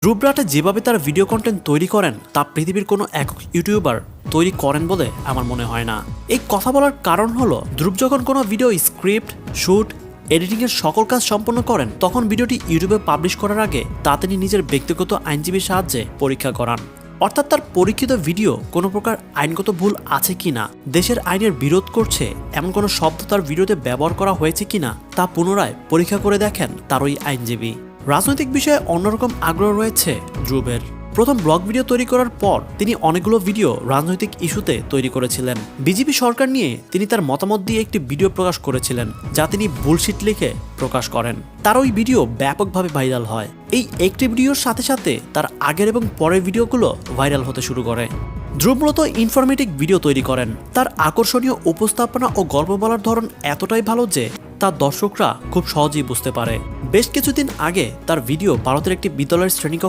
ধ্রুব রাঠা যেভাবে তার video content তৈরি করেন তা পৃথিবীর কোনো একক ইউটিউবার তৈরি করেন বলে আমার মনে হয় না। এই কথা বলার কারণ হলো, ধ্রুব যখন কোনো ভিডিও স্ক্রিপ্ট, শুট, এডিটিংয়ের সকল কাজ সম্পন্ন করেন তখন ভিডিওটি ইউটিউবে পাবলিশ করার আগে তা তিনি নিজের ব্যক্তিগত আইনজীবীর সাহায্যে পরীক্ষা করান। অর্থাৎ তার পরীক্ষিত ভিডিও কোনো প্রকার আইনগত ভুল আছে কিনা, দেশের আইনের বিরোধ করছে এমন কোনো শব্দ তার ভিডিওতে ব্যবহার করা হয়েছে কিনা তা পুনরায় পরীক্ষা করে দেখেন তার ওই আইনজীবী। রাজনৈতিক বিষয়ে অন্যরকম আগ্রহ রয়েছে ধ্রুবের। প্রথম ব্লগ ভিডিও তৈরি করার পর তিনি অনেকগুলো ভিডিও রাজনৈতিক ইস্যুতে তৈরি করেছিলেন। বিজেপি সরকার নিয়ে তিনি তার মতামত দিয়ে একটি ভিডিও প্রকাশ করেছিলেন যা তিনি বুলশিট লিখে প্রকাশ করেন। তার ওই ভিডিও ব্যাপকভাবে ভাইরাল হয়। এই একটি ভিডিওর সাথে সাথে তার আগের এবং পরের ভিডিওগুলো ভাইরাল হতে শুরু করে। ধ্রুব মূলত ইনফরমেটিভ ভিডিও তৈরি করেন। তার আকর্ষণীয় উপস্থাপনা ও গল্প বলার ধরন এতটাই ভালো যে তার দর্শকরা খুব সহজেই বুঝতে পারে। বেশ কিছুদিন আগে তার ভিডিও ভারতের একটি বিদ্যালয়ের শ্রেণীকক্ষ